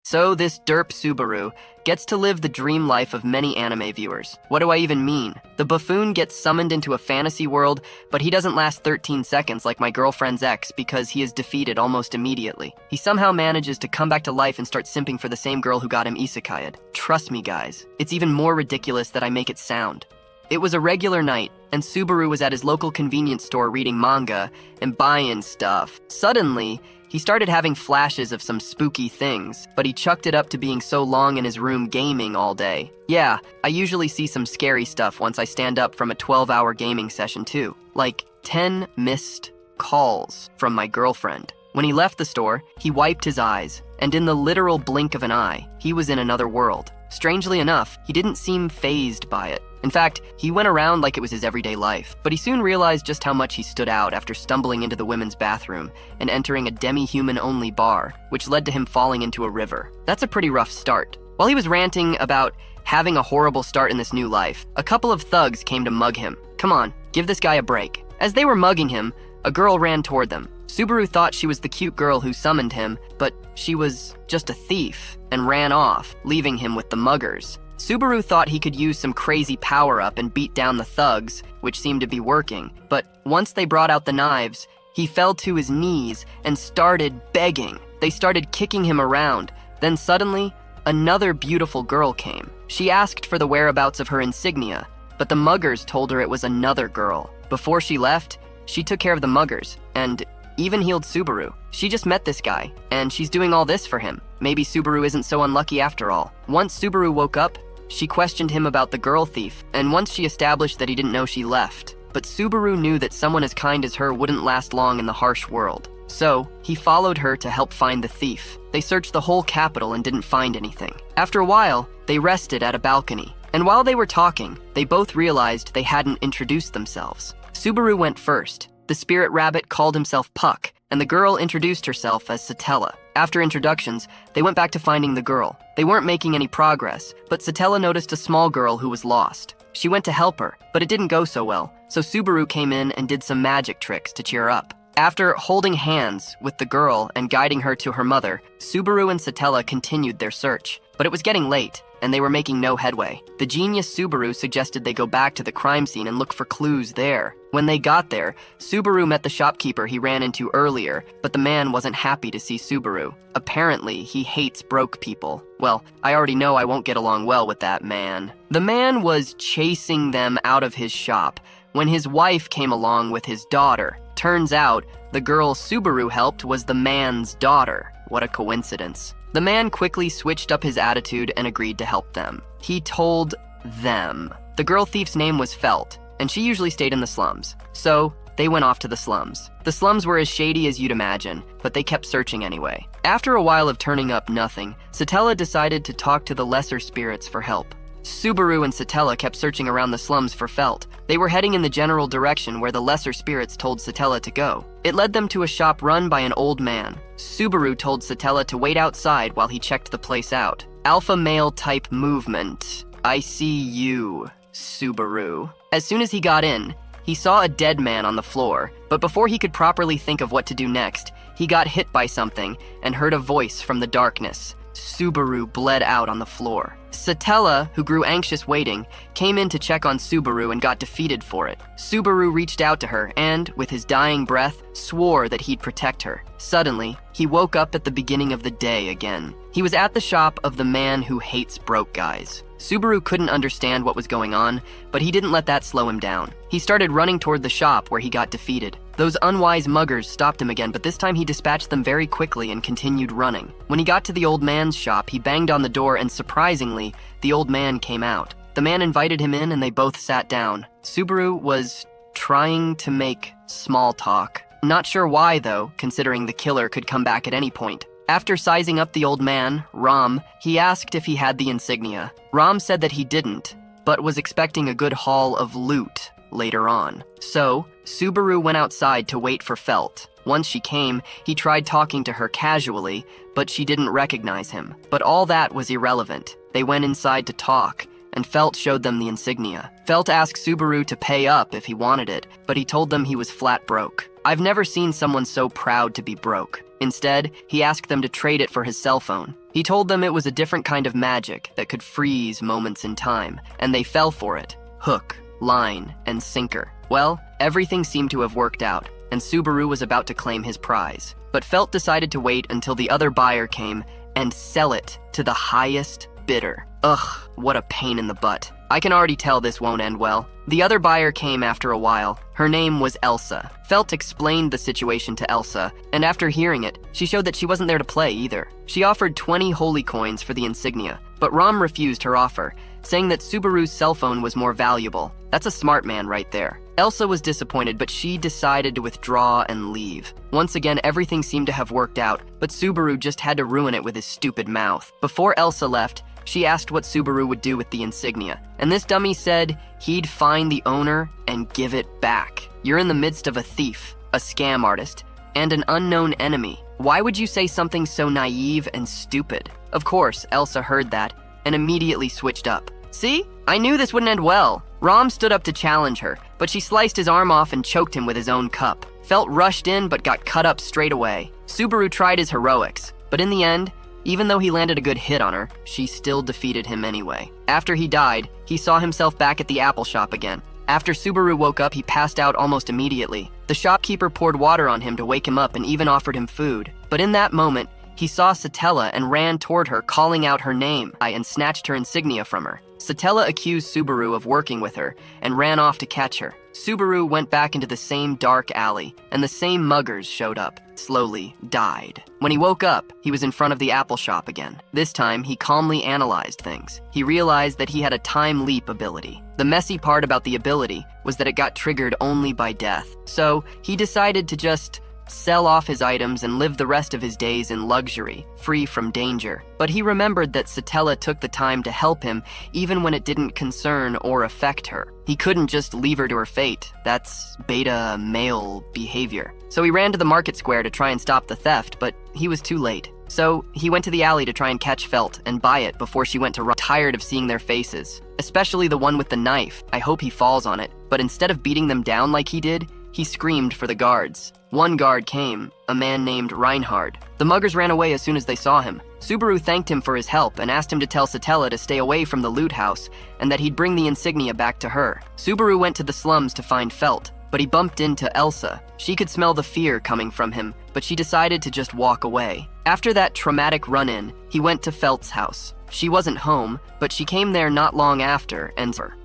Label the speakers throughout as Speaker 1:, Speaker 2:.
Speaker 1: So this derp Subaru gets to live the dream life of many anime viewers. What do I even mean? The buffoon gets summoned into a fantasy world, but he doesn't last 13 seconds like my girlfriend's ex because he is defeated almost immediately. He somehow manages to come back to life and start simping for the same girl who got him isekai'd. Trust me, guys, it's even more ridiculous that I make it sound. It was a regular night, and Subaru was at his local convenience store reading manga and buying stuff. Suddenly, he started having flashes of some spooky things, but he chucked it up to being so long in his room gaming all day. Yeah, I usually see some scary stuff once I stand up from a 12-hour gaming session too, like 10 missed calls from my girlfriend. When he left the store, he wiped his eyes, and in the literal blink of an eye, he was in another world. Strangely enough, he didn't seem fazed by it. In fact, he went around like it was his everyday life, but he soon realized just how much he stood out after stumbling into the women's bathroom and entering a demi-human-only bar, which led to him falling into a river. That's a pretty rough start. While he was ranting about having a horrible start in this new life, a couple of thugs came to mug him. Come on, give this guy a break. As they were mugging him, a girl ran toward them. Subaru thought she was the cute girl who summoned him, but she was just a thief and ran off, leaving him with the muggers. Subaru thought he could use some crazy power-up and beat down the thugs, which seemed to be working, but once they brought out the knives, he fell to his knees and started begging. They started kicking him around. Then suddenly, another beautiful girl came. She asked for the whereabouts of her insignia, but the muggers told her it was another girl. Before she left, she took care of the muggers, and even healed Subaru. She just met this guy, and she's doing all this for him. Maybe Subaru isn't so unlucky after all. Once Subaru woke up, she questioned him about the girl thief, and once she established that he didn't know she left. But Subaru knew that someone as kind as her wouldn't last long in the harsh world. So, he followed her to help find the thief. They searched the whole capital and didn't find anything. After a while, they rested at a balcony. And while they were talking, they both realized they hadn't introduced themselves. Subaru went first. The spirit rabbit called himself Puck, and the girl introduced herself as Satella. After introductions, they went back to finding the girl. They weren't making any progress, but Satella noticed a small girl who was lost. She went to help her, but it didn't go so well, so Subaru came in and did some magic tricks to cheer her up. After holding hands with the girl and guiding her to her mother, Subaru and Satella continued their search. But it was getting late, and they were making no headway. The genius Subaru suggested they go back to the crime scene and look for clues there. When they got there, Subaru met the shopkeeper he ran into earlier, but the man wasn't happy to see Subaru. Apparently, he hates broke people. Well, I already know I won't get along well with that man. The man was chasing them out of his shop when his wife came along with his daughter. Turns out, the girl Subaru helped was the man's daughter. What a coincidence. The man quickly switched up his attitude and agreed to help them. He told them. The girl thief's name was Felt, and she usually stayed in the slums. So, they went off to the slums. The slums were as shady as you'd imagine, but they kept searching anyway. After a while of turning up nothing, Satella decided to talk to the lesser spirits for help. Subaru and Satella kept searching around the slums for Felt. They were heading in the general direction where the lesser spirits told Satella to go. It led them to a shop run by an old man. Subaru told Satella to wait outside while he checked the place out. Alpha male type movement. I see you, Subaru. As soon as he got in, he saw a dead man on the floor, but before he could properly think of what to do next, he got hit by something and heard a voice from the darkness. Subaru bled out on the floor. Satella, who grew anxious waiting, came in to check on Subaru and got defeated for it. Subaru reached out to her and, with his dying breath, swore that he'd protect her. Suddenly, he woke up at the beginning of the day again. He was at the shop of the man who hates broke guys. Subaru couldn't understand what was going on, but he didn't let that slow him down. He started running toward the shop where he got defeated. Those unwise muggers stopped him again, but this time he dispatched them very quickly and continued running. When he got to the old man's shop, he banged on the door and surprisingly, the old man came out. The man invited him in and they both sat down. Subaru was trying to make small talk. Not sure why though, considering the killer could come back at any point. After sizing up the old man, Ram, he asked if he had the insignia. Ram said that he didn't, but was expecting a good haul of loot later on. So, Subaru went outside to wait for Felt. Once she came, he tried talking to her casually, but she didn't recognize him. But all that was irrelevant. They went inside to talk, and Felt showed them the insignia. Felt asked Subaru to pay up if he wanted it, but he told them he was flat broke. I've never seen someone so proud to be broke. Instead, he asked them to trade it for his cell phone. He told them it was a different kind of magic that could freeze moments in time, and they fell for it. Hook, line, and sinker. Well, everything seemed to have worked out, and Subaru was about to claim his prize. But Felt decided to wait until the other buyer came and sell it to the highest bidder. Ugh, what a pain in the butt. I can already tell this won't end well. The other buyer came after a while. Her name was Elsa. Felt explained the situation to Elsa, and after hearing it, she showed that she wasn't there to play either. She offered 20 holy coins for the insignia, but Rom refused her offer, saying that Subaru's cell phone was more valuable. That's a smart man right there. Elsa was disappointed, but she decided to withdraw and leave. Once again, everything seemed to have worked out, but Subaru just had to ruin it with his stupid mouth. Before Elsa left, she asked what Subaru would do with the insignia, and this dummy said he'd find the owner and give it back. You're in the midst of a thief, a scam artist, and an unknown enemy. Why would you say something so naive and stupid? Of course, Elsa heard that and immediately switched up. See? I knew this wouldn't end well. Rom stood up to challenge her, but she sliced his arm off and choked him with his own cup. Felt rushed in but got cut up straight away. Subaru tried his heroics, but in the end, even though he landed a good hit on her, she still defeated him anyway. After he died, he saw himself back at the apple shop again. After Subaru woke up, he passed out almost immediately. The shopkeeper poured water on him to wake him up and even offered him food. But in that moment, he saw Satella and ran toward her, calling out her name, and snatched her insignia from her. Satella accused Subaru of working with her and ran off to catch her. Subaru went back into the same dark alley, and the same muggers showed up, slowly died. When he woke up, he was in front of the apple shop again. This time, he calmly analyzed things. He realized that he had a time leap ability. The messy part about the ability was that it got triggered only by death. So, he decided to just sell off his items and live the rest of his days in luxury, free from danger. But he remembered that Satella took the time to help him even when it didn't concern or affect her. He couldn't just leave her to her fate. That's beta male behavior. So he ran to the market square to try and stop the theft, but he was too late. So he went to the alley to try and catch Felt and buy it before she went to run. Tired of seeing their faces, especially the one with the knife. I hope he falls on it. But instead of beating them down like he did, he screamed for the guards. One guard came, a man named Reinhard. The muggers ran away as soon as they saw him. Subaru thanked him for his help and asked him to tell Satella to stay away from the loot house and that he'd bring the insignia back to her. Subaru went to the slums to find Felt, but he bumped into Elsa. She could smell the fear coming from him, but she decided to just walk away. After that traumatic run-in, he went to Felt's house. She wasn't home, but she came there not long after,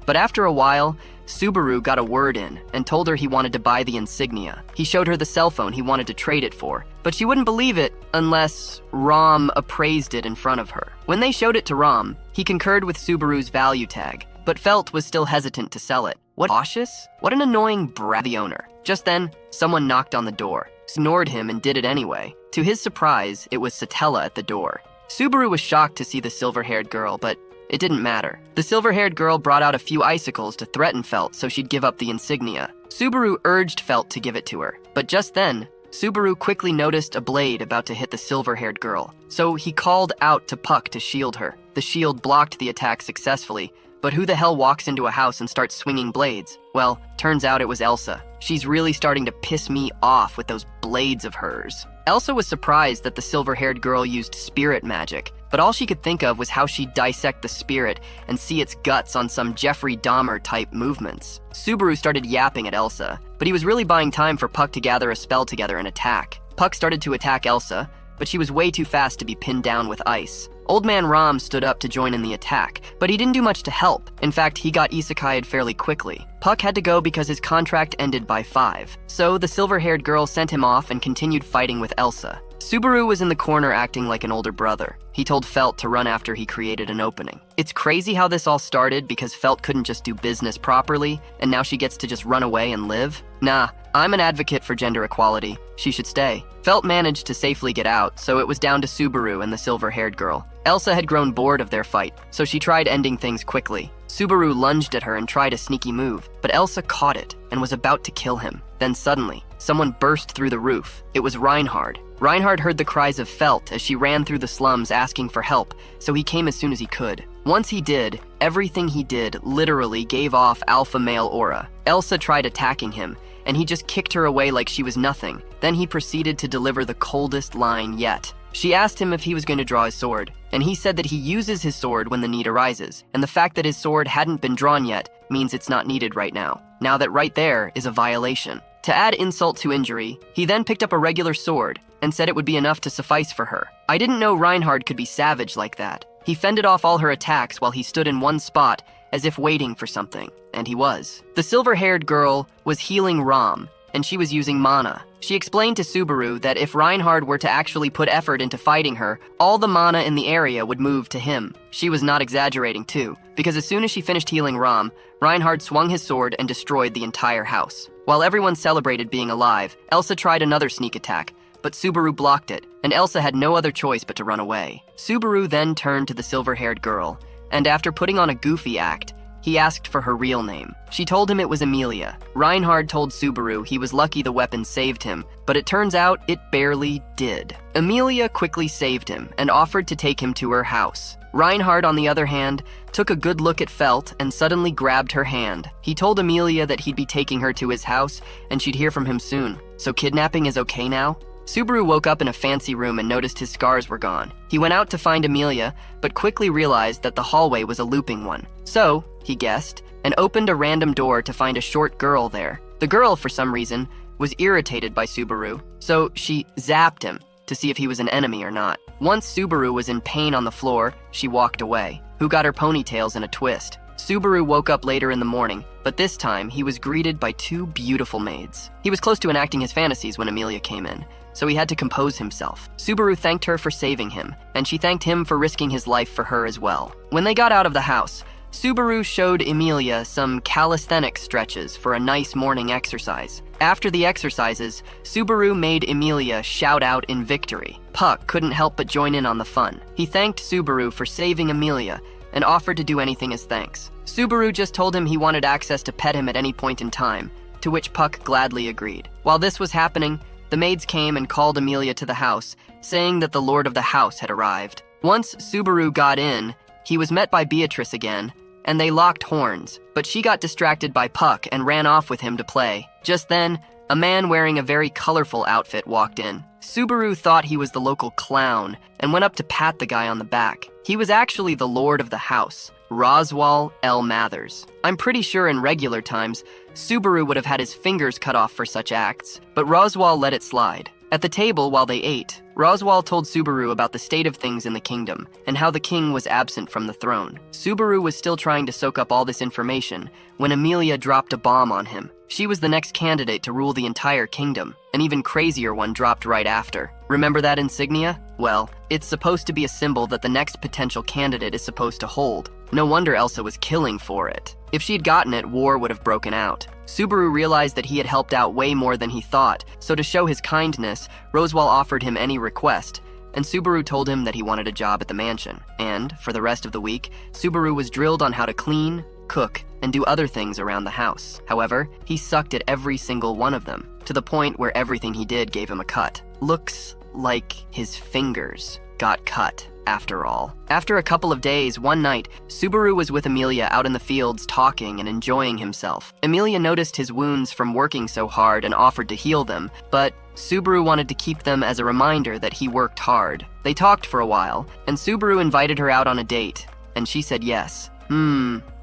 Speaker 1: but after a while, Subaru got a word in and told her he wanted to buy the insignia. He showed her the cell phone he wanted to trade it for, but she wouldn't believe it unless Rom appraised it in front of her. When they showed it to Rom, he concurred with Subaru's value tag, but Felt was still hesitant to sell it. What cautious? What an annoying brat, the owner. Just then, someone knocked on the door, ignored him and did it anyway. To his surprise, it was Satella at the door. Subaru was shocked to see the silver-haired girl, but it didn't matter. The silver-haired girl brought out a few icicles to threaten Felt so she'd give up the insignia. Subaru urged Felt to give it to her, but just then, Subaru quickly noticed a blade about to hit the silver-haired girl, so he called out to Puck to shield her. The shield blocked the attack successfully, but who the hell walks into a house and starts swinging blades? Well, turns out it was Elsa. She's really starting to piss me off with those blades of hers. Elsa was surprised that the silver-haired girl used spirit magic, but all she could think of was how she'd dissect the spirit and see its guts on some Jeffrey Dahmer-type movements. Subaru started yapping at Elsa, but he was really buying time for Puck to gather a spell together and attack. Puck started to attack Elsa, but she was way too fast to be pinned down with ice. Old Man Rom stood up to join in the attack, but he didn't do much to help. In fact, he got isekai'd fairly quickly. Puck had to go because his contract ended by 5. So the silver-haired girl sent him off and continued fighting with Elsa. Subaru was in the corner acting like an older brother. He told Felt to run after he created an opening. It's crazy how this all started because Felt couldn't just do business properly, and now she gets to just run away and live? Nah, I'm an advocate for gender equality. She should stay. Felt managed to safely get out, so it was down to Subaru and the silver-haired girl. Elsa had grown bored of their fight, so she tried ending things quickly. Subaru lunged at her and tried a sneaky move, but Elsa caught it and was about to kill him. Then suddenly, someone burst through the roof. It was Reinhard. Reinhard heard the cries of Felt as she ran through the slums asking for help, so he came as soon as he could. Once he did, everything he did literally gave off alpha male aura. Elsa tried attacking him, and he just kicked her away like she was nothing. Then he proceeded to deliver the coldest line yet. She asked him if he was going to draw his sword, and he said that he uses his sword when the need arises, and the fact that his sword hadn't been drawn yet means it's not needed right now. Now that right there is a violation. To add insult to injury, he then picked up a regular sword and said it would be enough to suffice for her. I didn't know Reinhard could be savage like that. He fended off all her attacks while he stood in one spot as if waiting for something, and he was. The silver-haired girl was healing Ram, and she was using mana. She explained to Subaru that if Reinhard were to actually put effort into fighting her, all the mana in the area would move to him. She was not exaggerating too, because as soon as she finished healing Ram, Reinhard swung his sword and destroyed the entire house. While everyone celebrated being alive, Elsa tried another sneak attack, but Subaru blocked it, and Elsa had no other choice but to run away. Subaru then turned to the silver-haired girl, and after putting on a goofy act, he asked for her real name. She told him it was Emilia. Reinhard told Subaru he was lucky the weapon saved him, but it turns out it barely did. Emilia quickly saved him and offered to take him to her house. Reinhard, on the other hand, took a good look at Felt and suddenly grabbed her hand. He told Emilia that he'd be taking her to his house and she'd hear from him soon. So kidnapping is okay now? Subaru woke up in a fancy room and noticed his scars were gone. He went out to find Emilia, but quickly realized that the hallway was a looping one. So, he guessed, and opened a random door to find a short girl there. The girl, for some reason, was irritated by Subaru, so she zapped him to see if he was an enemy or not. Once Subaru was in pain on the floor, she walked away. Who got her ponytails in a twist? Subaru woke up later in the morning, but this time he was greeted by two beautiful maids. He was close to enacting his fantasies when Emilia came in, so he had to compose himself. Subaru thanked her for saving him, and she thanked him for risking his life for her as well. When they got out of the house, Subaru showed Emilia some calisthenics stretches for a nice morning exercise. After the exercises, Subaru made Emilia shout out in victory. Puck couldn't help but join in on the fun. He thanked Subaru for saving Emilia and offered to do anything as thanks. Subaru just told him he wanted access to pet him at any point in time, to which Puck gladly agreed. While this was happening, the maids came and called Emilia to the house, saying that the lord of the house had arrived. Once Subaru got in, he was met by Beatrice again, and they locked horns, but she got distracted by Puck and ran off with him to play. Just then, a man wearing a very colorful outfit walked in. Subaru thought he was the local clown and went up to pat the guy on the back. He was actually the lord of the house, Roswal L. Mathers. I'm pretty sure in regular times, Subaru would have had his fingers cut off for such acts, but Roswal let it slide. At the table while they ate, Roswal told Subaru about the state of things in the kingdom and how the king was absent from the throne. Subaru was still trying to soak up all this information when Emilia dropped a bomb on him. She was the next candidate to rule the entire kingdom. An even crazier one dropped right after. Remember that insignia? Well, it's supposed to be a symbol that the next potential candidate is supposed to hold. No wonder Elsa was killing for it. If she'd gotten it, war would have broken out. Subaru realized that he had helped out way more than he thought, so to show his kindness, Roswal offered him any request, and Subaru told him that he wanted a job at the mansion. And, for the rest of the week, Subaru was drilled on how to clean, cook, and do other things around the house. However, he sucked at every single one of them, to the point where everything he did gave him a cut. Looks like his fingers got cut, after all. After a couple of days, one night, Subaru was with Emilia out in the fields talking and enjoying himself. Emilia noticed his wounds from working so hard and offered to heal them, but Subaru wanted to keep them as a reminder that he worked hard. They talked for a while, and Subaru invited her out on a date, and she said yes.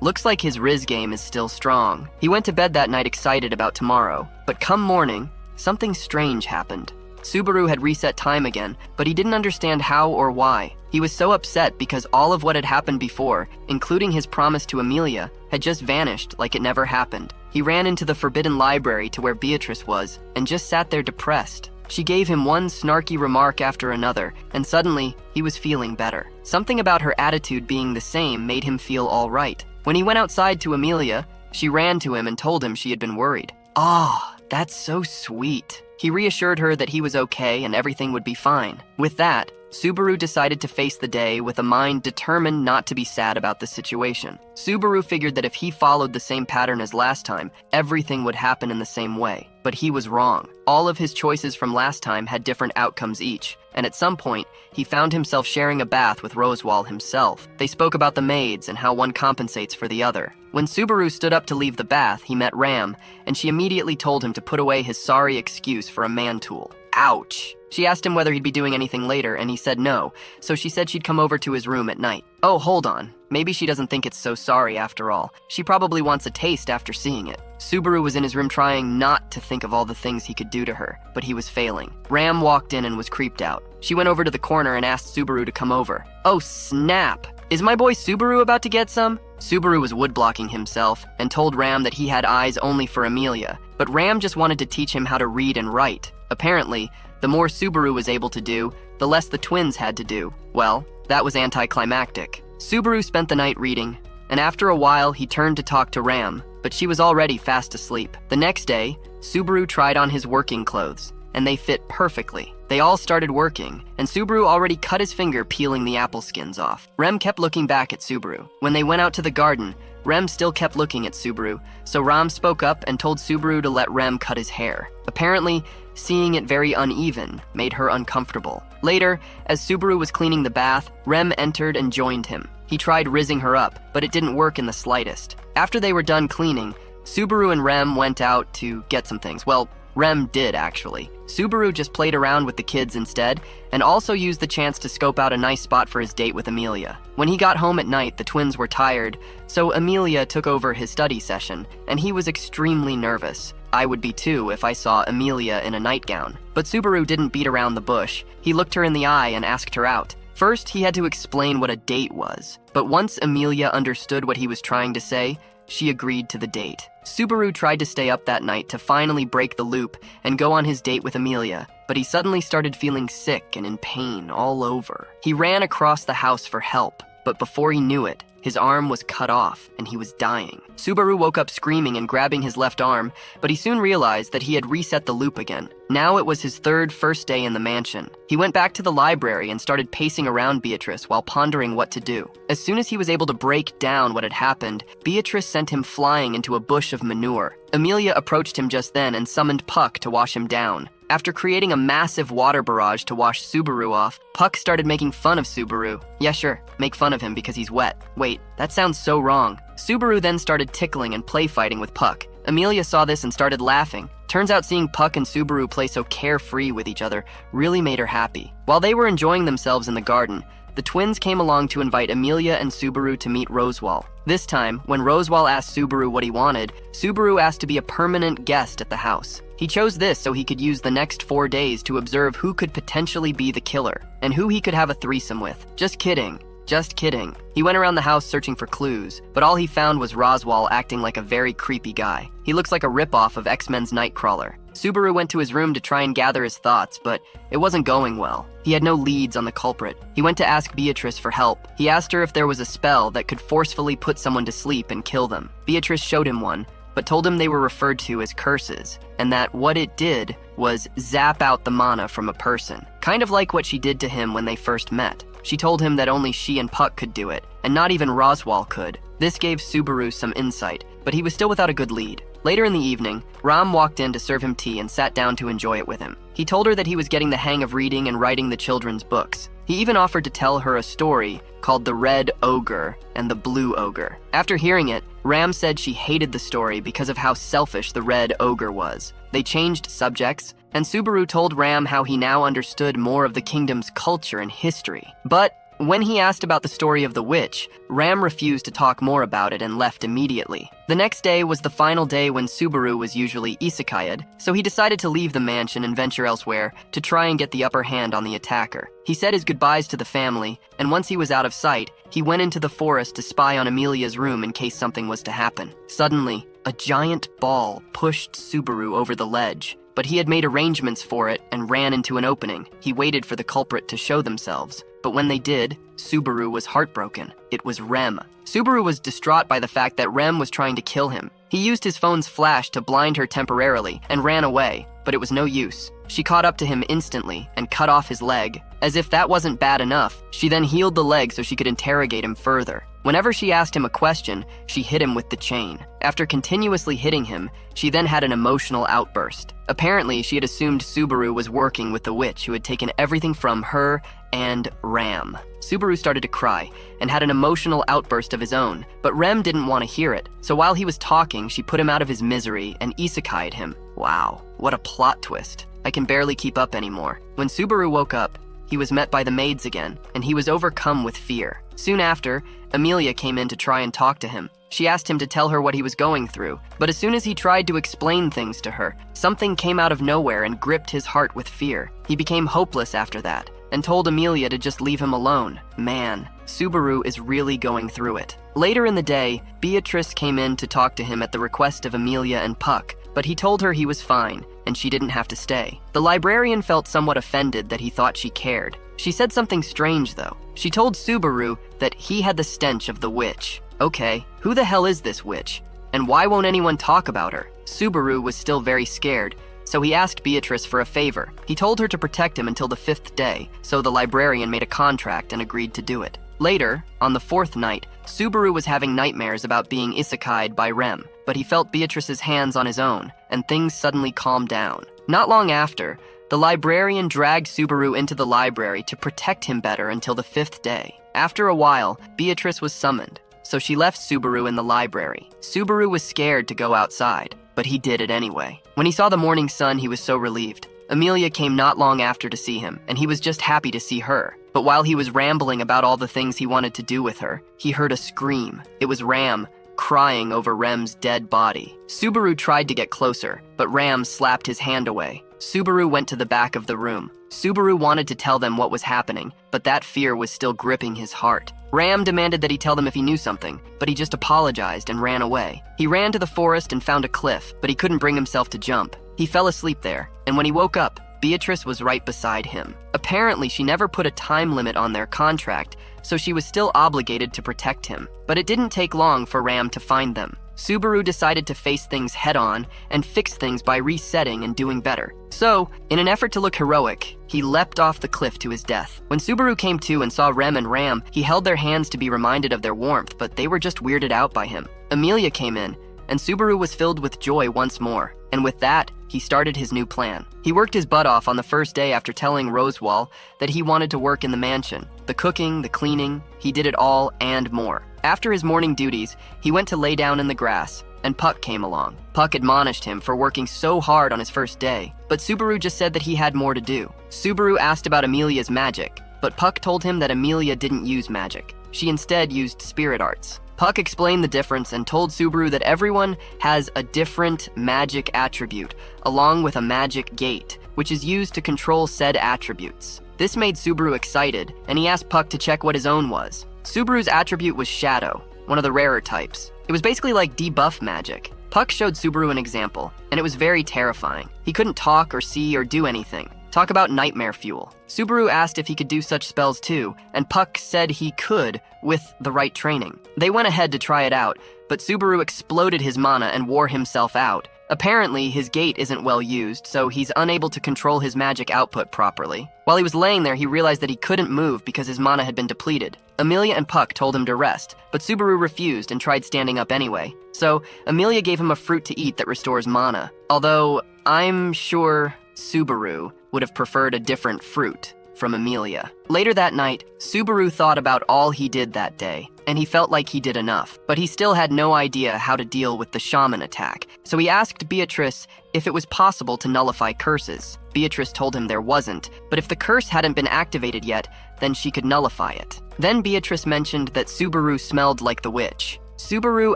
Speaker 1: Looks like his Riz game is still strong. He went to bed that night excited about tomorrow, but come morning, something strange happened. Subaru had reset time again, but he didn't understand how or why. He was so upset because all of what had happened before, including his promise to Emilia, had just vanished like it never happened. He ran into the forbidden library to where Beatrice was, and just sat there depressed. She gave him one snarky remark after another, and suddenly, he was feeling better. Something about her attitude being the same made him feel all right. When he went outside to Emilia, she ran to him and told him she had been worried. "Ah, that's so sweet." He reassured her that he was okay and everything would be fine. With that, Subaru decided to face the day with a mind determined not to be sad about the situation. Subaru figured that if he followed the same pattern as last time, everything would happen in the same way. But he was wrong. All of his choices from last time had different outcomes each, and at some point, he found himself sharing a bath with Rosewall himself. They spoke about the maids and how one compensates for the other. When Subaru stood up to leave the bath, he met Ram, and she immediately told him to put away his sorry excuse for a man tool. Ouch! She asked him whether he'd be doing anything later, and he said no, so she said she'd come over to his room at night. Oh, hold on. Maybe she doesn't think it's so sorry after all. She probably wants a taste after seeing it. Subaru was in his room trying not to think of all the things he could do to her, but he was failing. Ram walked in and was creeped out. She went over to the corner and asked Subaru to come over. Oh, snap! Is my boy Subaru about to get some? Subaru was woodblocking himself and told Ram that he had eyes only for Amelia, but Ram just wanted to teach him how to read and write. Apparently, the more Subaru was able to do, the less the twins had to do. Well, that was anticlimactic. Subaru spent the night reading, and after a while he turned to talk to Ram, but she was already fast asleep. The next day, Subaru tried on his working clothes, and they fit perfectly. They all started working, and Subaru already cut his finger peeling the apple skins off. Rem kept looking back at Subaru. When they went out to the garden, Rem still kept looking at Subaru, so Ram spoke up and told Subaru to let Rem cut his hair. Apparently, seeing it very uneven made her uncomfortable. Later, as Subaru was cleaning the bath, Rem entered and joined him. He tried rizzing her up, but it didn't work in the slightest. After they were done cleaning, Subaru and Rem went out to get some things. Well, Rem did, actually. Subaru just played around with the kids instead, and also used the chance to scope out a nice spot for his date with Amelia. When he got home at night, the twins were tired, so Amelia took over his study session, and he was extremely nervous. I would be too if I saw Amelia in a nightgown. But Subaru didn't beat around the bush. He looked her in the eye and asked her out. First, he had to explain what a date was, but once Amelia understood what he was trying to say, she agreed to the date. Subaru tried to stay up that night to finally break the loop and go on his date with Amelia, but he suddenly started feeling sick and in pain all over. He ran across the house for help, but before he knew it, his arm was cut off and he was dying. Subaru woke up screaming and grabbing his left arm, but he soon realized that he had reset the loop again. Now it was his first day in the mansion. He went back to the library and started pacing around Beatrice while pondering what to do. As soon as he was able to break down what had happened, Beatrice sent him flying into a bush of manure. Amelia approached him just then and summoned Puck to wash him down. After creating a massive water barrage to wash Subaru off, Puck started making fun of Subaru. Yeah, sure, make fun of him because he's wet. Wait, that sounds so wrong. Subaru then started tickling and play fighting with Puck. Amelia saw this and started laughing. Turns out seeing Puck and Subaru play so carefree with each other really made her happy. While they were enjoying themselves in the garden, the twins came along to invite Amelia and Subaru to meet Rosewall. This time, when Rosewall asked Subaru what he wanted, Subaru asked to be a permanent guest at the house. He chose this so he could use the next 4 days to observe who could potentially be the killer, and who he could have a threesome with. Just kidding. Just kidding. He went around the house searching for clues, but all he found was Rosewall acting like a very creepy guy. He looks like a ripoff of X-Men's Nightcrawler. Subaru went to his room to try and gather his thoughts, but it wasn't going well. He had no leads on the culprit. He went to ask Beatrice for help. He asked her if there was a spell that could forcefully put someone to sleep and kill them. Beatrice showed him one, but told him they were referred to as curses, and that what it did was zap out the mana from a person, kind of like what she did to him when they first met. She told him that only she and Puck could do it, and not even Rosewall could. This gave Subaru some insight, but he was still without a good lead. Later in the evening, Ram walked in to serve him tea and sat down to enjoy it with him. He told her that he was getting the hang of reading and writing the children's books. He even offered to tell her a story called The Red Ogre and the Blue Ogre. After hearing it, Ram said she hated the story because of how selfish the Red Ogre was. They changed subjects, and Subaru told Ram how he now understood more of the kingdom's culture and history. But when he asked about the story of the witch, Ram refused to talk more about it and left immediately. The next day was the final day when Subaru was usually isekai'd, so he decided to leave the mansion and venture elsewhere to try and get the upper hand on the attacker. He said his goodbyes to the family, and once he was out of sight, he went into the forest to spy on Amelia's room in case something was to happen. Suddenly, a giant ball pushed Subaru over the ledge, but he had made arrangements for it and ran into an opening. He waited for the culprit to show themselves, but when they did, Subaru was heartbroken. It was Rem. Subaru was distraught by the fact that Rem was trying to kill him. He used his phone's flash to blind her temporarily and ran away, but it was no use. She caught up to him instantly and cut off his leg. As if that wasn't bad enough, she then healed the leg so she could interrogate him further. Whenever she asked him a question, she hit him with the chain. After continuously hitting him, she then had an emotional outburst. Apparently, she had assumed Subaru was working with the witch who had taken everything from her and Ram. Subaru started to cry and had an emotional outburst of his own, but Rem didn't want to hear it. So while he was talking, she put him out of his misery and isekai'd him. Wow, what a plot twist. I can barely keep up anymore. When Subaru woke up, he was met by the maids again, and he was overcome with fear. Soon after, Amelia came in to try and talk to him. She asked him to tell her what he was going through, but as soon as he tried to explain things to her, something came out of nowhere and gripped his heart with fear. He became hopeless after that, and told Amelia to just leave him alone. Man, Subaru is really going through it. Later in the day, Beatrice came in to talk to him at the request of Amelia and Puck, but he told her he was fine, and she didn't have to stay. The librarian felt somewhat offended that he thought she cared. She said something strange, though. She told Subaru that he had the stench of the witch. Okay, who the hell is this witch? And why won't anyone talk about her? Subaru was still very scared, so he asked Beatrice for a favor. He told her to protect him until the 5th day, so the librarian made a contract and agreed to do it. Later, on the 4th night, Subaru was having nightmares about being isekai'd by Rem, but he felt Beatrice's hands on his own, and things suddenly calmed down. Not long after, the librarian dragged Subaru into the library to protect him better until the 5th day. After a while, Beatrice was summoned, so she left Subaru in the library. Subaru was scared to go outside, but he did it anyway. When he saw the morning sun, he was so relieved. Amelia came not long after to see him, and he was just happy to see her. But while he was rambling about all the things he wanted to do with her, he heard a scream. It was Ram, crying over Rem's dead body. Subaru tried to get closer, but Ram slapped his hand away. Subaru went to the back of the room. Subaru wanted to tell them what was happening, but that fear was still gripping his heart. Ram demanded that he tell them if he knew something, but he just apologized and ran away. He ran to the forest and found a cliff, but he couldn't bring himself to jump. He fell asleep there, and when he woke up, Beatrice was right beside him. Apparently, she never put a time limit on their contract, so she was still obligated to protect him. But it didn't take long for Ram to find them. Subaru decided to face things head-on and fix things by resetting and doing better. So, in an effort to look heroic, he leapt off the cliff to his death. When Subaru came to and saw Rem and Ram, he held their hands to be reminded of their warmth, but they were just weirded out by him. Amelia came in, and Subaru was filled with joy once more. And with that, he started his new plan. He worked his butt off on the first day after telling Rosewall that he wanted to work in the mansion. The cooking, the cleaning, he did it all and more. After his morning duties, he went to lay down in the grass, and Puck came along. Puck admonished him for working so hard on his first day, but Subaru just said that he had more to do. Subaru asked about Amelia's magic, but Puck told him that Amelia didn't use magic. She instead used spirit arts. Puck explained the difference and told Subaru that everyone has a different magic attribute, along with a magic gate, which is used to control said attributes. This made Subaru excited, and he asked Puck to check what his own was. Subaru's attribute was Shadow, one of the rarer types. It was basically like debuff magic. Puck showed Subaru an example, and it was very terrifying. He couldn't talk or see or do anything. Talk about nightmare fuel. Subaru asked if he could do such spells too, and Puck said he could with the right training. They went ahead to try it out, but Subaru exploded his mana and wore himself out. Apparently, his gate isn't well used, so he's unable to control his magic output properly. While he was laying there, he realized that he couldn't move because his mana had been depleted. Amelia and Puck told him to rest, but Subaru refused and tried standing up anyway. So, Amelia gave him a fruit to eat that restores mana. Although, I'm sure Subaru would have preferred a different fruit from Amelia. Later that night, Subaru thought about all he did that day, and he felt like he did enough, but he still had no idea how to deal with the shaman attack. So he asked Beatrice if it was possible to nullify curses. Beatrice told him there wasn't, but if the curse hadn't been activated yet, then she could nullify it. Then Beatrice mentioned that Subaru smelled like the witch. Subaru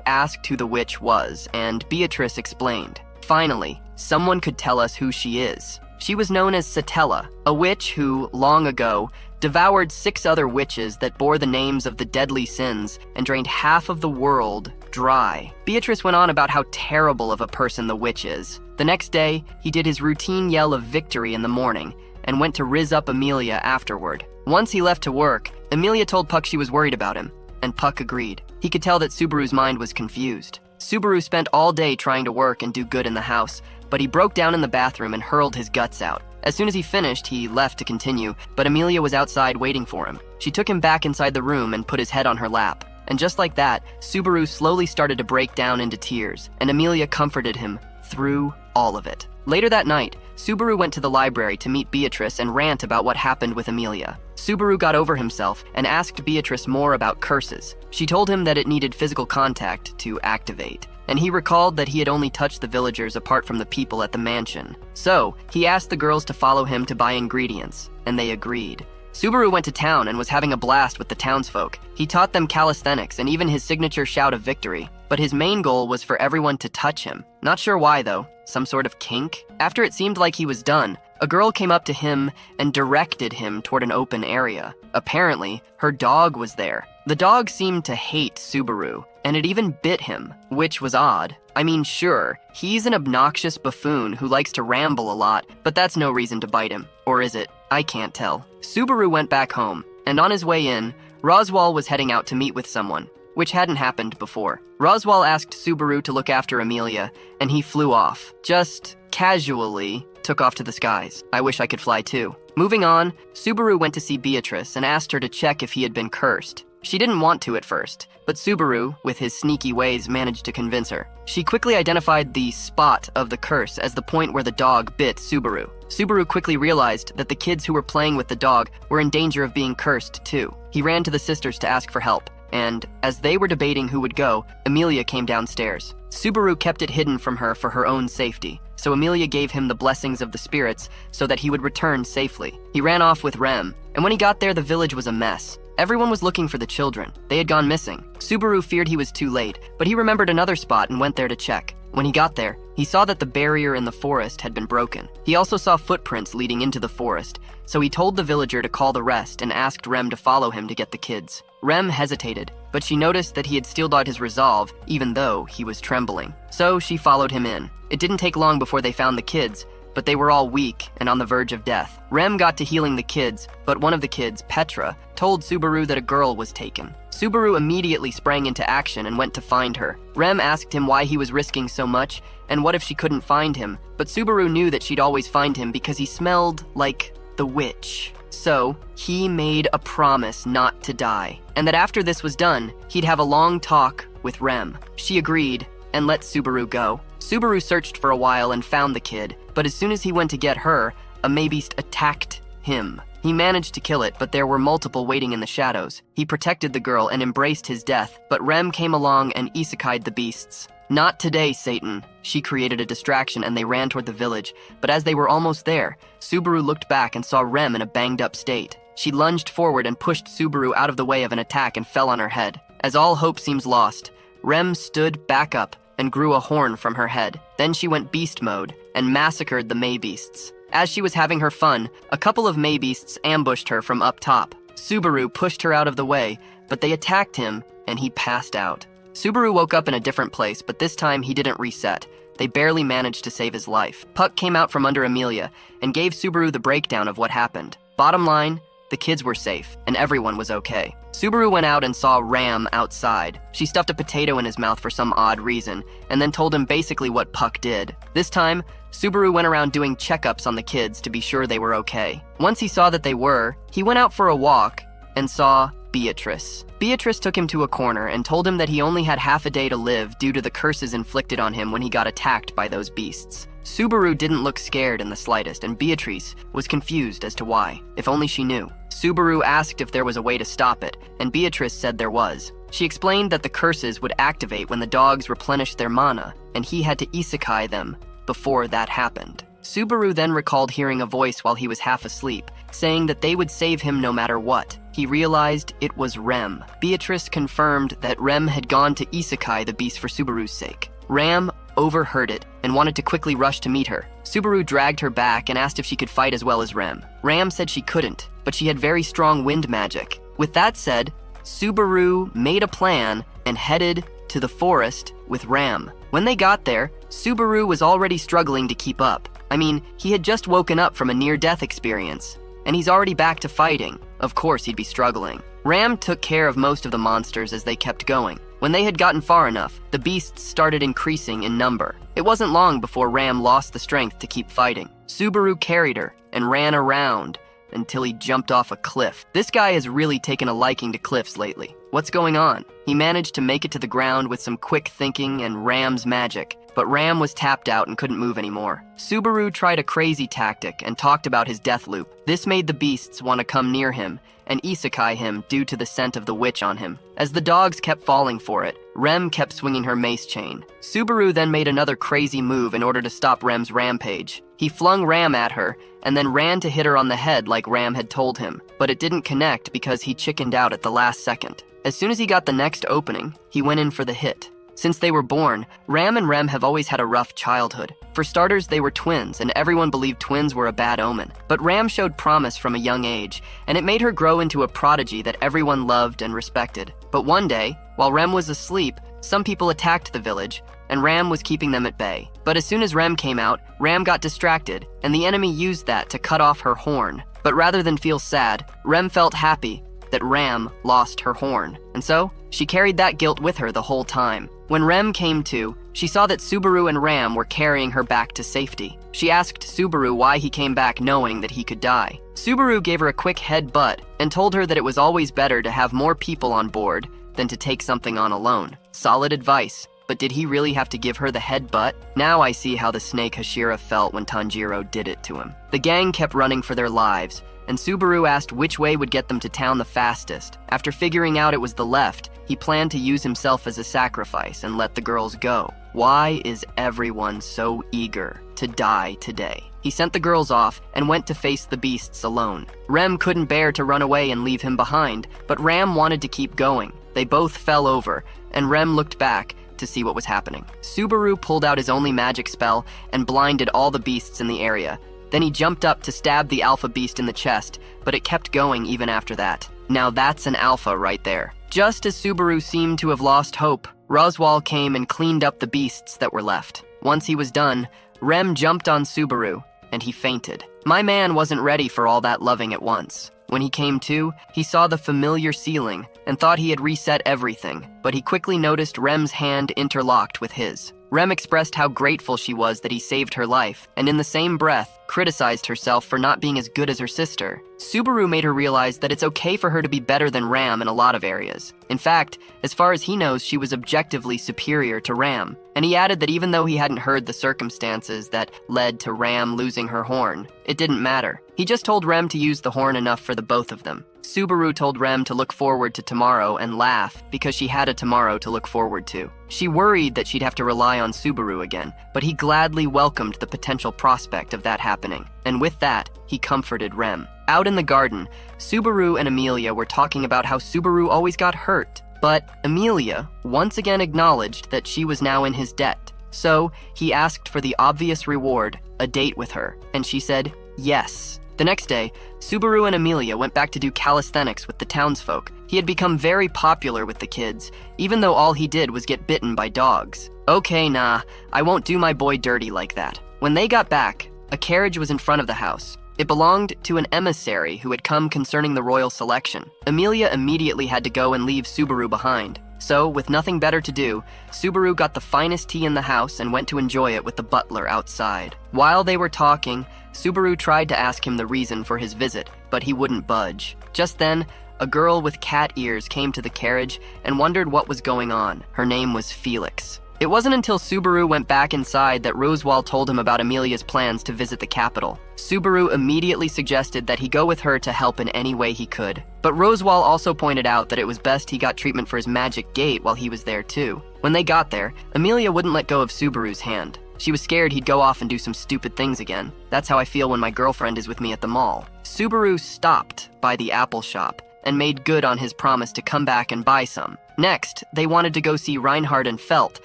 Speaker 1: asked who the witch was, and Beatrice explained. Finally, someone could tell us who she is. She was known as Satella, a witch who, long ago, devoured 6 other witches that bore the names of the deadly sins and drained half of the world dry. Beatrice went on about how terrible of a person the witch is. The next day, he did his routine yell of victory in the morning and went to rizz up Amelia afterward. Once he left to work, Amelia told Puck she was worried about him, and Puck agreed. He could tell that Subaru's mind was confused. Subaru spent all day trying to work and do good in the house, but he broke down in the bathroom and hurled his guts out. As soon as he finished, he left to continue, but Amelia was outside waiting for him. She took him back inside the room and put his head on her lap. And just like that, Subaru slowly started to break down into tears, and Amelia comforted him through all of it. Later that night, Subaru went to the library to meet Beatrice and rant about what happened with Amelia. Subaru got over himself and asked Beatrice more about curses. She told him that it needed physical contact to activate, and he recalled that he had only touched the villagers apart from the people at the mansion. So, he asked the girls to follow him to buy ingredients, and they agreed. Subaru went to town and was having a blast with the townsfolk. He taught them calisthenics and even his signature shout of victory. But his main goal was for everyone to touch him. Not sure why though, some sort of kink? After it seemed like he was done, a girl came up to him and directed him toward an open area. Apparently, her dog was there. The dog seemed to hate Subaru, and it even bit him, which was odd. I mean, sure, he's an obnoxious buffoon who likes to ramble a lot, but that's no reason to bite him. Or is it? I can't tell. Subaru went back home, and on his way in, Roswal was heading out to meet with someone, which hadn't happened before. Roswal asked Subaru to look after Amelia, and he flew off. Just casually took off to the skies. I wish I could fly too. Moving on, Subaru went to see Beatrice and asked her to check if he had been cursed. She didn't want to at first, but Subaru, with his sneaky ways, managed to convince her. She quickly identified the spot of the curse as the point where the dog bit Subaru. Subaru quickly realized that the kids who were playing with the dog were in danger of being cursed too. He ran to the sisters to ask for help, and as they were debating who would go, Amelia came downstairs. Subaru kept it hidden from her for her own safety, so Amelia gave him the blessings of the spirits so that he would return safely. He ran off with Rem, and when he got there, the village was a mess. Everyone was looking for the children. They had gone missing. Subaru feared he was too late, but he remembered another spot and went there to check. When he got there, he saw that the barrier in the forest had been broken. He also saw footprints leading into the forest, so he told the villager to call the rest and asked Rem to follow him to get the kids. Rem hesitated, but she noticed that he had still got his resolve, even though he was trembling. So she followed him in. It didn't take long before they found the kids, but they were all weak and on the verge of death. Rem got to healing the kids, but one of the kids, Petra, told Subaru that a girl was taken. Subaru immediately sprang into action and went to find her. Rem asked him why he was risking so much, and what if she couldn't find him, but Subaru knew that she'd always find him because he smelled like the witch. So, he made a promise not to die, and that after this was done, he'd have a long talk with Rem. She agreed, and let Subaru go. Subaru searched for a while and found the kid, but as soon as he went to get her, a Maybeast attacked him. He managed to kill it, but there were multiple waiting in the shadows. He protected the girl and embraced his death, but Rem came along and isekai'd the beasts. Not today, Satan. She created a distraction and they ran toward the village, but as they were almost there, Subaru looked back and saw Rem in a banged-up state. She lunged forward and pushed Subaru out of the way of an attack and fell on her head. As all hope seems lost, Rem stood back up and grew a horn from her head. Then she went beast mode and massacred the Maybeasts. As she was having her fun, a couple of Maybeasts ambushed her from up top. Subaru pushed her out of the way, but they attacked him and he passed out. Subaru woke up in a different place, but this time he didn't reset. They barely managed to save his life. Puck came out from under Amelia and gave Subaru the breakdown of what happened. Bottom line, the kids were safe and everyone was okay. Subaru went out and saw Ram outside. She stuffed a potato in his mouth for some odd reason, and then told him basically what Puck did. This time, Subaru went around doing checkups on the kids to be sure they were okay. Once he saw that they were, he went out for a walk and saw Beatrice. Beatrice took him to a corner and told him that he only had half a day to live due to the curses inflicted on him when he got attacked by those beasts. Subaru didn't look scared in the slightest, and Beatrice was confused as to why. If only she knew. Subaru asked if there was a way to stop it, and Beatrice said there was. She explained that the curses would activate when the dogs replenished their mana, and he had to isekai them before that happened. Subaru then recalled hearing a voice while he was half asleep, saying that they would save him no matter what. He realized it was Rem. Beatrice confirmed that Rem had gone to isekai the beast for Subaru's sake. Ram overheard it and wanted to quickly rush to meet her. Subaru dragged her back and asked if she could fight as well as Rem. Ram said she couldn't, but she had very strong wind magic. With that said, Subaru made a plan and headed to the forest with Ram. When they got there, Subaru was already struggling to keep up. I mean, he had just woken up from a near-death experience, and he's already back to fighting. Of course he'd be struggling. Ram took care of most of the monsters as they kept going. When they had gotten far enough, the beasts started increasing in number. It wasn't long before Ram lost the strength to keep fighting. Subaru carried her and ran around until he jumped off a cliff. This guy has really taken a liking to cliffs lately. What's going on? He managed to make it to the ground with some quick thinking and Ram's magic, but Ram was tapped out and couldn't move anymore. Subaru tried a crazy tactic and talked about his death loop. This made the beasts want to come near him and isekai him due to the scent of the witch on him. As the dogs kept falling for it, Rem kept swinging her mace chain. Subaru then made another crazy move in order to stop Rem's rampage. He flung Ram at her and then ran to hit her on the head like Ram had told him, but it didn't connect because he chickened out at the last second. As soon as he got the next opening, he went in for the hit. Since they were born, Ram and Rem have always had a rough childhood. For starters, they were twins, and everyone believed twins were a bad omen. But Ram showed promise from a young age, and it made her grow into a prodigy that everyone loved and respected. But one day, while Rem was asleep, some people attacked the village, and Ram was keeping them at bay. But as soon as Rem came out, Ram got distracted, and the enemy used that to cut off her horn. But rather than feel sad, Rem felt happy that Ram lost her horn, and so she carried that guilt with her the whole time. When Rem came to, she saw that Subaru and Ram were carrying her back to safety. She asked Subaru why he came back knowing that he could die. Subaru gave her a quick headbutt and told her that it was always better to have more people on board than to take something on alone. Solid advice, but did he really have to give her the headbutt? Now I see how the snake Hashira felt when Tanjiro did it to him. The gang kept running for their lives, and Subaru asked which way would get them to town the fastest. After figuring out it was the left, he planned to use himself as a sacrifice and let the girls go. Why is everyone so eager to die today? He sent the girls off and went to face the beasts alone. Rem couldn't bear to run away and leave him behind, but Ram wanted to keep going. They both fell over, and Rem looked back to see what was happening. Subaru pulled out his only magic spell and blinded all the beasts in the area. Then he jumped up to stab the alpha beast in the chest, but it kept going even after that. Now that's an alpha right there. Just as Subaru seemed to have lost hope, Roswal came and cleaned up the beasts that were left. Once he was done, Rem jumped on Subaru, and he fainted. My man wasn't ready for all that loving at once. When he came to, he saw the familiar ceiling and thought he had reset everything, but he quickly noticed Rem's hand interlocked with his. Rem expressed how grateful she was that he saved her life, and in the same breath, criticized herself for not being as good as her sister. Subaru made her realize that it's okay for her to be better than Ram in a lot of areas. In fact, as far as he knows, she was objectively superior to Ram. And he added that even though he hadn't heard the circumstances that led to Ram losing her horn, it didn't matter. He just told Rem to use the horn enough for the both of them. Subaru told Rem to look forward to tomorrow and laugh because she had a tomorrow to look forward to. She worried that she'd have to rely on Subaru again, but he gladly welcomed the potential prospect of that happening. And with that, he comforted Rem. Out in the garden, Subaru and Emilia were talking about how Subaru always got hurt, but Emilia once again acknowledged that she was now in his debt. So he asked for the obvious reward, a date with her, and she said yes. The next day, Subaru and Emilia went back to do calisthenics with the townsfolk. He had become very popular with the kids, even though all he did was get bitten by dogs. Okay, nah, I won't do my boy dirty like that. When they got back, a carriage was in front of the house. It belonged to an emissary who had come concerning the royal selection. Emilia immediately had to go and leave Subaru behind. So, with nothing better to do, Subaru got the finest tea in the house and went to enjoy it with the butler outside. While they were talking, Subaru tried to ask him the reason for his visit, but he wouldn't budge. Just then, a girl with cat ears came to the carriage and wondered what was going on. Her name was Felix. It wasn't until Subaru went back inside that Roswal told him about Emilia's plans to visit the capital. Subaru immediately suggested that he go with her to help in any way he could. But Roswal also pointed out that it was best he got treatment for his magic gate while he was there too. When they got there, Emilia wouldn't let go of Subaru's hand. She was scared he'd go off and do some stupid things again. That's how I feel when my girlfriend is with me at the mall. Subaru stopped by the apple shop and made good on his promise to come back and buy some. Next, they wanted to go see Reinhard and Felt,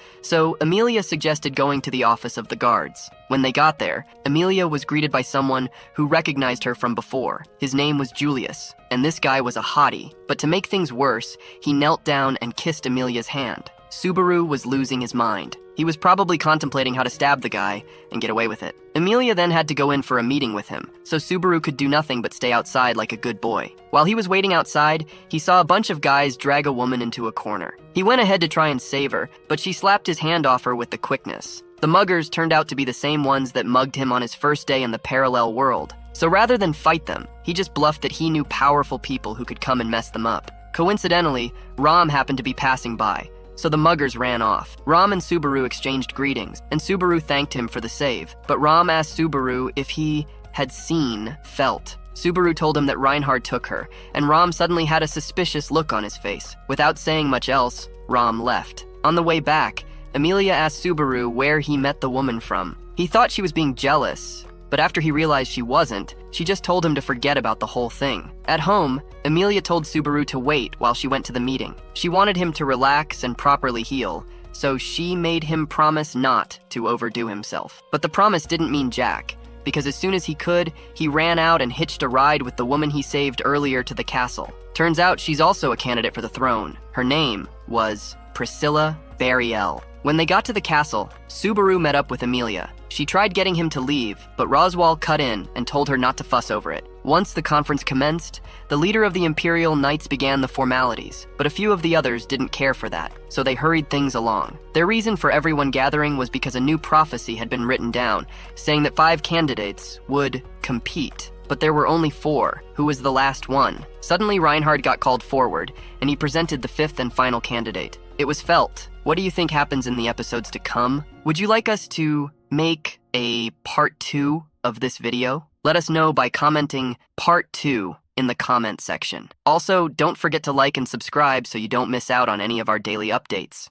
Speaker 1: so Emilia suggested going to the office of the guards. When they got there, Emilia was greeted by someone who recognized her from before. His name was Julius, and this guy was a hottie. But to make things worse, he knelt down and kissed Emilia's hand. Subaru was losing his mind. He was probably contemplating how to stab the guy and get away with it. Emilia then had to go in for a meeting with him, so Subaru could do nothing but stay outside like a good boy. While he was waiting outside, he saw a bunch of guys drag a woman into a corner. He went ahead to try and save her, but she slapped his hand off her with the quickness. The muggers turned out to be the same ones that mugged him on his first day in the parallel world. So rather than fight them, he just bluffed that he knew powerful people who could come and mess them up. Coincidentally, Ram happened to be passing by, so the muggers ran off. Ram and Subaru exchanged greetings, and Subaru thanked him for the save. But Ram asked Subaru if he had felt. Subaru told him that Reinhard took her, and Ram suddenly had a suspicious look on his face. Without saying much else, Ram left. On the way back, Emilia asked Subaru where he met the woman from. He thought she was being jealous, but after he realized she wasn't, she just told him to forget about the whole thing. At home, Emilia told Subaru to wait while she went to the meeting. She wanted him to relax and properly heal, so she made him promise not to overdo himself. But the promise didn't mean jack, because as soon as he could, he ran out and hitched a ride with the woman he saved earlier to the castle. Turns out she's also a candidate for the throne. Her name was Priscilla Bariel. When they got to the castle, Subaru met up with Emilia. She tried getting him to leave, but Roswal cut in and told her not to fuss over it. Once the conference commenced, the leader of the Imperial Knights began the formalities, but a few of the others didn't care for that, so they hurried things along. Their reason for everyone gathering was because a new prophecy had been written down, saying that 5 candidates would compete. But there were only 4, who was the last one. Suddenly Reinhard got called forward, and he presented the 5th and final candidate. It was Felt. What do you think happens in the episodes to come? Would you like us to make a part 2 of this video? Let us know by commenting part 2 in the comment section. Also, don't forget to like and subscribe so you don't miss out on any of our daily updates.